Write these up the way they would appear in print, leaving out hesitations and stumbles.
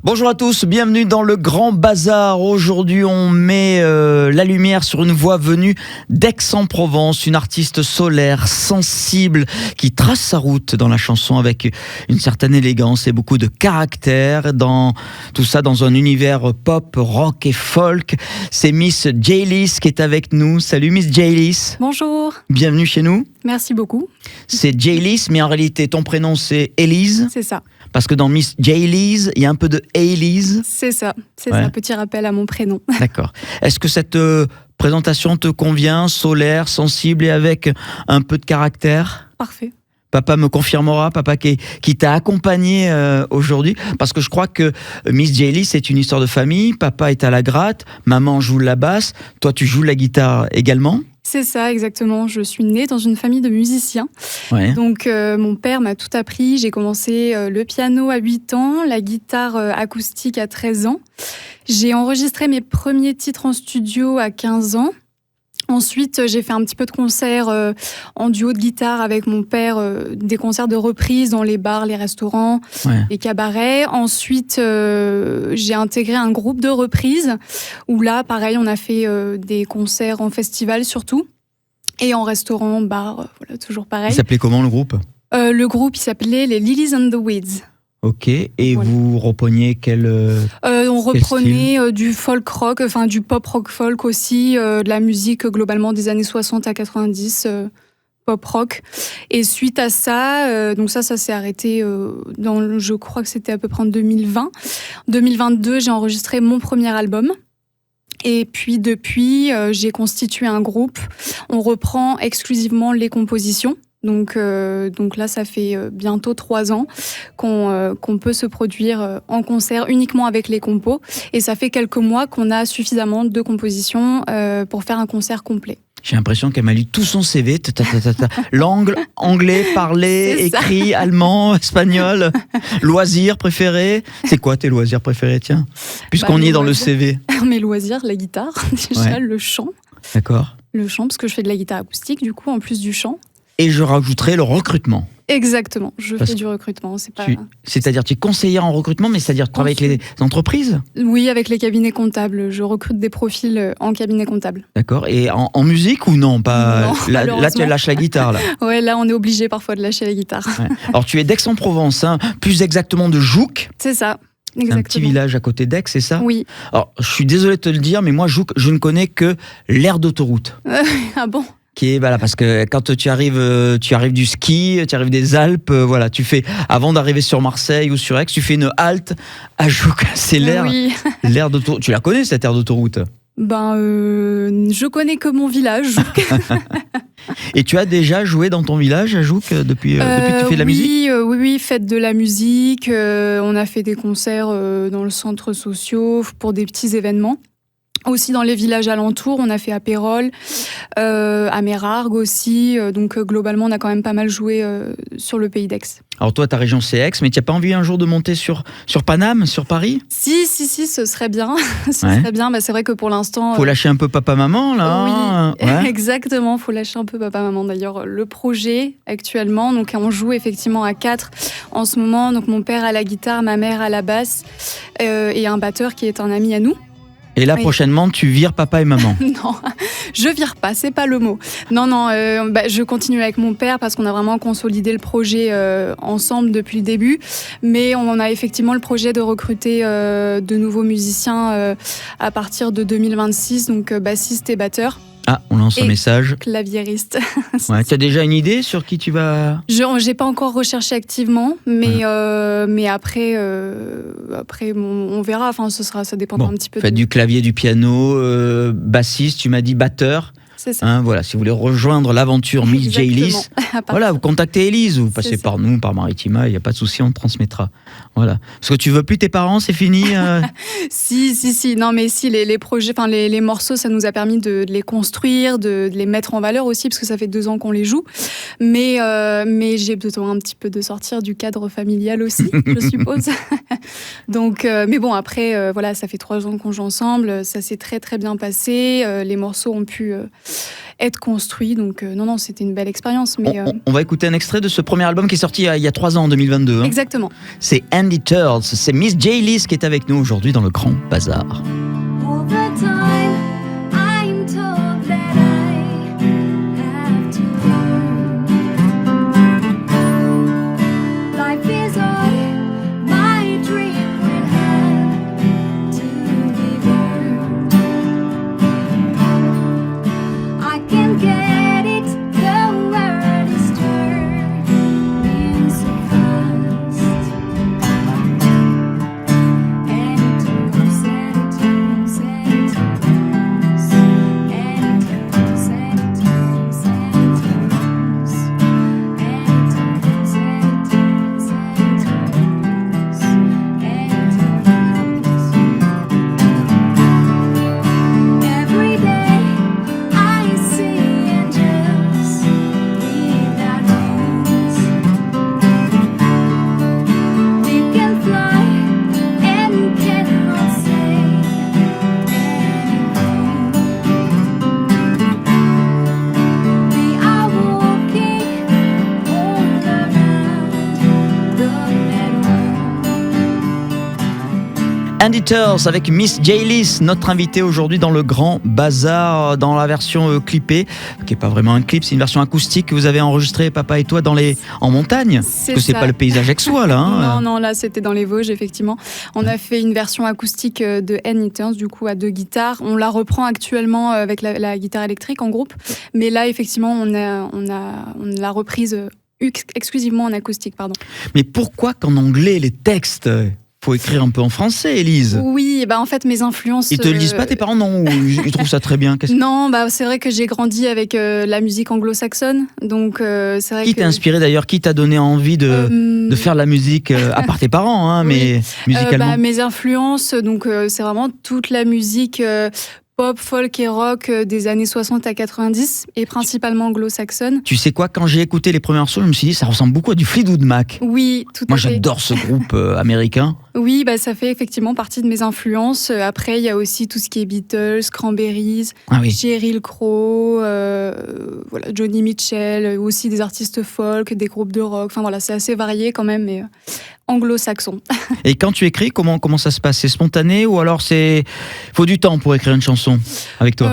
Bonjour à tous, bienvenue dans le Grand Bazar. Aujourd'hui, on met la lumière sur une voix venue d'Aix-en-Provence, une artiste solaire, sensible, qui trace sa route dans la chanson avec une certaine élégance et beaucoup de caractère. Dans tout ça, dans un univers pop, rock et folk. C'est Miss Jaylis qui est avec nous. Salut Miss Jaylis. Bonjour. Bienvenue chez nous. Merci beaucoup. C'est Jaylis, mais en réalité, ton prénom c'est Élise. C'est ça. Parce que dans Miss Jaylis, il y a un peu de Élise. C'est ça. C'est un petit rappel à mon prénom. D'accord. Est-ce que cette présentation te convient, solaire, sensible et avec un peu de caractère ? Parfait. Papa me confirmera, papa qui t'a accompagné aujourd'hui, parce que je crois que Miss Jaylis, c'est une histoire de famille. Papa est à la gratte, maman joue la basse, toi tu joues la guitare également. C'est ça, exactement. Je suis née dans une famille de musiciens. Ouais. Donc, mon père m'a tout appris. J'ai commencé le piano à 8 ans, la guitare acoustique à 13 ans. J'ai enregistré mes premiers titres en studio à 15 ans. Ensuite, j'ai fait un petit peu de concerts en duo de guitare avec mon père, des concerts de reprise dans les bars, les restaurants, les cabarets. Ensuite, j'ai intégré un groupe de reprise où là, pareil, on a fait des concerts en festival surtout et en restaurant, bar, voilà, toujours pareil. Il s'appelait comment le groupe ? Le groupe, il s'appelait les Lilies and the Weeds. Ok, et voilà. vous repreniez on reprenait du folk rock, enfin du pop rock folk aussi, de la musique globalement des années 60 à 90, pop rock. Et suite à ça, donc ça s'est arrêté je crois que c'était à peu près en 2020. 2022, j'ai enregistré mon premier album. Et puis depuis, j'ai constitué un groupe. On reprend exclusivement les compositions. Donc là, ça fait bientôt 3 ans qu'on peut se produire en concert uniquement avec les compos. Et ça fait quelques mois qu'on a suffisamment de compositions pour faire un concert complet. J'ai l'impression qu'elle m'a lu tout son CV. Langue, anglais, parlé, écrit, allemand, espagnol. Loisirs préférés. C'est quoi tes loisirs préférés, tiens ? Puisqu'on y est dans le CV. Mes loisirs, la guitare, déjà, le chant. D'accord. Le chant, parce que je fais de la guitare acoustique, du coup, en plus du chant. Et je rajouterai le recrutement. Exactement, je fais du recrutement. C'est-à-dire tu es conseillère en recrutement, mais c'est-à-dire tu travailles avec les entreprises ? Oui, avec les cabinets comptables. Je recrute des profils en cabinet comptable. D'accord. Et en musique ou non, pas non, là, tu lâches la guitare. Là. Ouais, là, on est obligé parfois de lâcher la guitare. Ouais. Alors, tu es d'Aix-en-Provence, hein, plus exactement de Jouques. C'est ça. Exactement. Un petit village à côté d'Aix, c'est ça ? Oui. Alors, je suis désolé de te le dire, mais moi, Jouques, je ne connais que l'aire d'autoroute. Ah bon ? Qui est, voilà, parce que quand tu arrives du ski, tu arrives des Alpes, voilà, tu fais, avant d'arriver sur Marseille ou sur Aix, tu fais une halte à Jouques. C'est l'aire d'autoroute. Tu la connais, cette aire d'autoroute ? Je connais que mon village. Et tu as déjà joué dans ton village à Jouques depuis que tu fais de la musique ? Oui, fête de la musique. On a fait des concerts dans le centre sociaux pour des petits événements. Aussi dans les villages alentours, on a fait à Pérol, à Mérargues aussi. Donc globalement, on a quand même pas mal joué sur le pays d'Aix. Alors toi, ta région c'est Aix, mais tu n'as pas envie un jour de monter sur Paname, sur Paris ? Si, ce serait bien. Serait bien. C'est vrai que pour l'instant... Faut lâcher un peu papa-maman, là. Oui, exactement. Faut lâcher un peu papa-maman. D'ailleurs, le projet actuellement, donc on joue effectivement à 4 en ce moment. Donc mon père à la guitare, ma mère à la basse et un batteur qui est un ami à nous. Et là, prochainement, tu vires papa et maman. Non, je vire pas, c'est pas le mot. Non, je continue avec mon père parce qu'on a vraiment consolidé le projet ensemble depuis le début. Mais on a effectivement le projet de recruter de nouveaux musiciens à partir de 2026, donc bassiste et batteur. Ah, on lance un message. Claviériste. Ouais, tu as déjà une idée sur qui tu vas... J'ai pas encore recherché activement, mais après on verra. Enfin, ça dépendra un petit peu. Faites du clavier, du piano, bassiste, tu m'as dit batteur. C'est ça. Hein, voilà, si vous voulez rejoindre l'aventure Miss Jaylis, voilà, vous contactez Élise, vous passez par nous, par Maritima, il n'y a pas de souci, on transmettra. Voilà. Parce que tu veux plus tes parents, c'est fini Si. Non, mais si, les projets, enfin les morceaux, ça nous a permis de les construire, de les mettre en valeur aussi, parce que ça fait 2 ans qu'on les joue. Mais j'ai besoin un petit peu de sortir du cadre familial aussi, je suppose. Donc, mais bon, après, voilà, ça fait 3 ans qu'on joue ensemble, ça s'est très très bien passé. Les morceaux ont pu être construit. Donc non, c'était une belle expérience. Mais on va écouter un extrait de ce premier album qui est sorti il y a 3 ans, en 2022. Exactement. C'est Andy Turls, c'est Miss J-Lys qui est avec nous aujourd'hui dans le Grand Bazar. Andy Turls avec Miss J-Lys, notre invitée aujourd'hui dans le Grand Bazar, dans la version clippée, qui n'est pas vraiment un clip, c'est une version acoustique que vous avez enregistrée, papa et toi, en montagne. Parce que c'est pas le paysage aixois, là. Hein. Non, là, c'était dans les Vosges, effectivement. On a fait une version acoustique de Andy Turls, du coup, à 2 guitares. On la reprend actuellement avec la guitare électrique en groupe. Mais là, effectivement, on l'a reprise exclusivement en acoustique, pardon. Mais pourquoi qu'en anglais, les textes faut écrire un peu en français, Élise. Oui, en fait, mes influences... Ils te le disent pas, tes parents, non? Ou ils trouvent ça très bien? Non, c'est vrai que j'ai grandi avec la musique anglo-saxonne, donc c'est vrai Qui t'a inspiré d'ailleurs? Qui t'a donné envie de faire de la musique, à part tes parents, hein, mais musicalement? Mes influences, donc c'est vraiment toute la musique... pop, folk et rock des années 60 à 90 et principalement anglo-saxonne. Tu sais quoi, quand j'ai écouté les premiers morceaux, je me suis dit ça ressemble beaucoup à du Fleetwood Mac. Oui, tout à fait. Moi j'adore ce groupe américain. Oui, ça fait effectivement partie de mes influences. Après, il y a aussi tout ce qui est Beatles, Cranberries, Sheryl Crow, Johnny Mitchell, aussi des artistes folk, des groupes de rock. Enfin voilà, c'est assez varié quand même, mais anglo-saxon. Et quand tu écris, comment ça se passe? C'est spontané ou alors faut du temps pour écrire une chanson avec toi?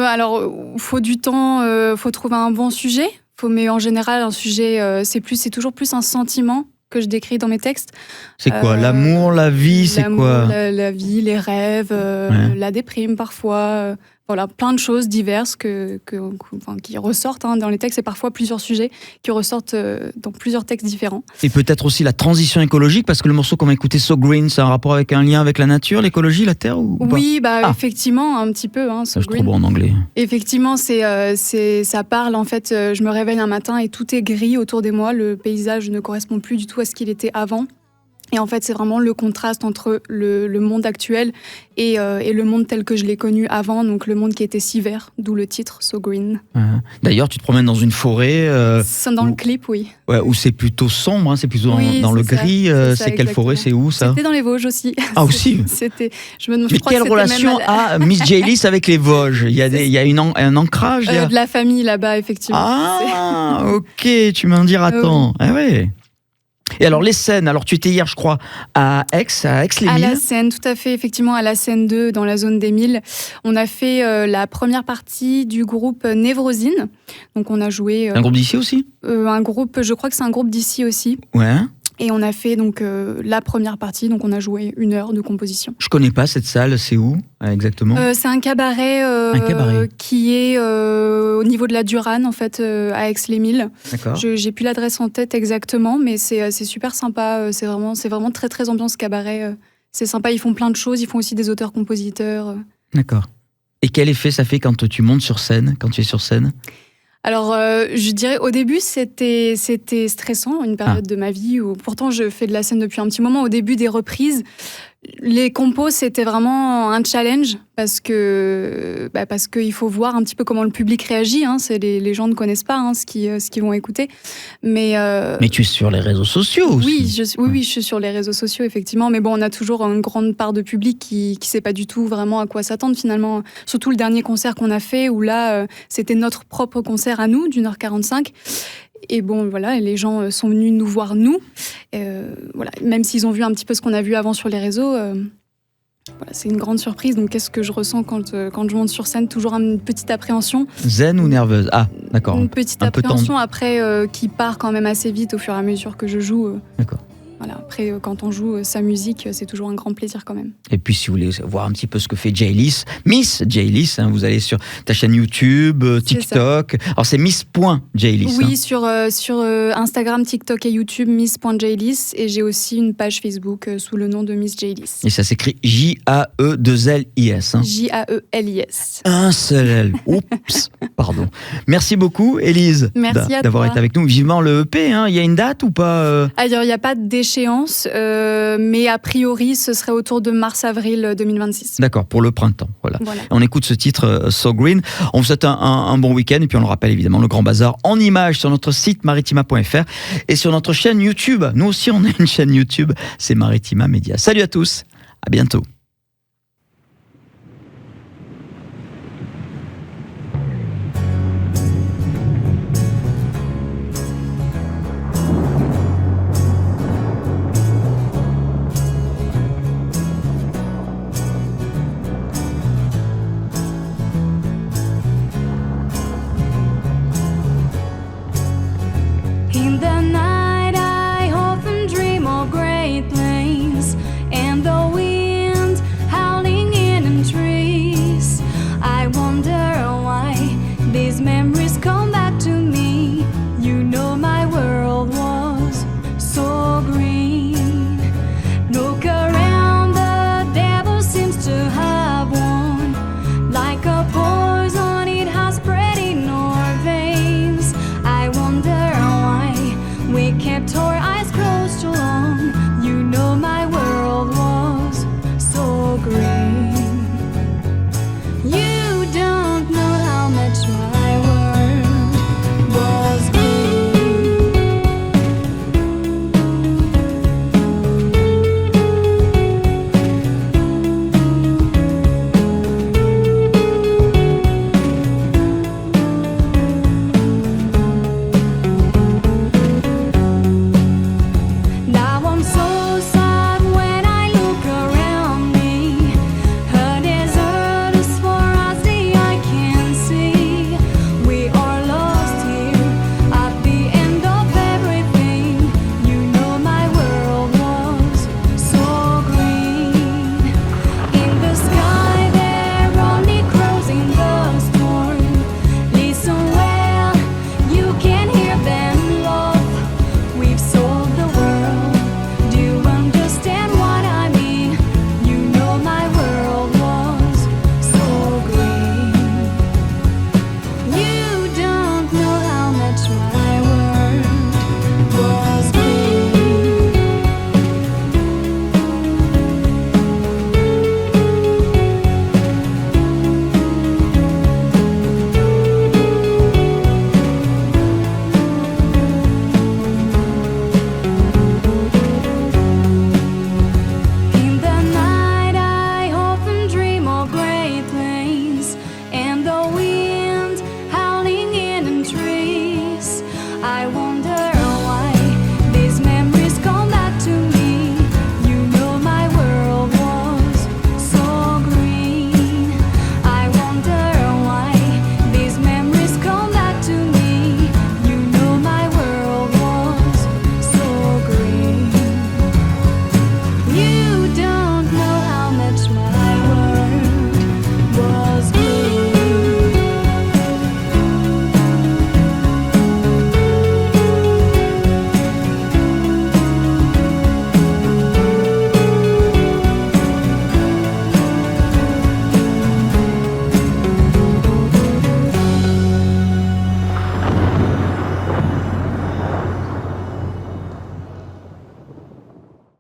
Alors, faut du temps, faut trouver un bon sujet. Mais en général, un sujet, c'est toujours plus un sentiment que je décris dans mes textes. C'est quoi? L'amour, la vie, c'est quoi? La vie, les rêves, la déprime parfois. Voilà, plein de choses diverses qui ressortent dans les textes et parfois plusieurs sujets qui ressortent dans plusieurs textes différents. Et peut-être aussi la transition écologique, parce que le morceau qu'on va écouter, So Green, c'est un rapport avec un lien avec la nature, l'écologie, la terre ou Oui, effectivement, un petit peu. So Green. Je trouve beau en anglais. Effectivement, ça parle, en fait, je me réveille un matin et tout est gris autour de moi, le paysage ne correspond plus du tout à ce qu'il était avant. Et en fait, c'est vraiment le contraste entre le monde actuel et le monde tel que je l'ai connu avant, donc le monde qui était si vert, d'où le titre So Green. D'ailleurs, tu te promènes dans une forêt. Dans le clip, oui. Ouais, où c'est plutôt sombre, c'est plutôt dans le gris. C'est quelle forêt, c'est où ça? C'était dans les Vosges aussi. Ah aussi. C'était. Mais quelle relation a Miss J-Lys avec les Vosges? Il y a un ancrage. De la famille là-bas, effectivement. Ah, ok, tu m'en diras tant. Ah ouais. Et alors les scènes, tu étais hier je crois à Aix-les-Milles. À la Seine, tout à fait, effectivement à la Seine 2 dans la zone des Milles. On a fait la première partie du groupe Névrosine. Donc on a joué... un groupe d'ici aussi? Je crois que c'est un groupe d'ici aussi. Ouais. Et on a fait donc la première partie, donc on a joué 1 heure de composition. Je connais pas cette salle, c'est où exactement? C'est un cabaret, qui est au niveau de la Durane en fait, à Aix-les-Milles. D'accord. J'ai plus l'adresse en tête exactement, mais c'est super sympa. C'est vraiment très très ambiance cabaret. C'est sympa, ils font plein de choses, ils font aussi des auteurs-compositeurs. D'accord. Et quel effet ça fait quand tu montes sur scène, quand tu es sur scène? Alors, je dirais, au début, c'était stressant, une période de ma vie où, pourtant, je fais de la scène depuis un petit moment. Au début des reprises, Les compos, c'était vraiment un challenge parce que il faut voir un petit peu comment le public réagit. Hein. Les gens ne connaissent pas ce qu'ils vont écouter. Mais tu es sur les réseaux sociaux aussi. Oui, je suis sur les réseaux sociaux, effectivement. Mais bon, on a toujours une grande part de public qui sait pas du tout vraiment à quoi s'attendre finalement. Surtout le dernier concert qu'on a fait où là, c'était notre propre concert à nous d'1h45. Et bon, voilà, les gens sont venus nous voir, nous. Voilà, même s'ils ont vu un petit peu ce qu'on a vu avant sur les réseaux, voilà, c'est une grande surprise. Donc, qu'est-ce que je ressens quand je monte sur scène? Toujours une petite appréhension. Zen ou nerveuse? Ah, d'accord. Une petite appréhension après qui part quand même assez vite au fur et à mesure que je joue. D'accord. Voilà, après, quand on joue sa musique, c'est toujours un grand plaisir quand même. Et puis, si vous voulez voir un petit peu ce que fait J-Liss, Miss J-Liss, vous allez sur ta chaîne YouTube, TikTok. Alors, c'est Miss.J-Liss. Oui, sur Instagram, TikTok et YouTube, Miss.J-Liss. Et j'ai aussi une page Facebook sous le nom de Miss J-Liss. Et ça s'écrit J-A-E-2-L-I-S. J-A-E-L-I-S. Un seul L. Oups, pardon. Merci beaucoup, Élise, d'avoir été avec nous. Vivement le EP, il y a une date ou pas Alors, il n'y a pas d'échéance, mais a priori, ce serait autour de mars-avril 2026. D'accord, pour le printemps. Voilà. On écoute ce titre So Green. On vous souhaite un bon week-end et puis on le rappelle évidemment, le Grand Bazar en images sur notre site maritima.fr et sur notre chaîne YouTube. Nous aussi, on a une chaîne YouTube, c'est Maritima Média. Salut à tous, à bientôt.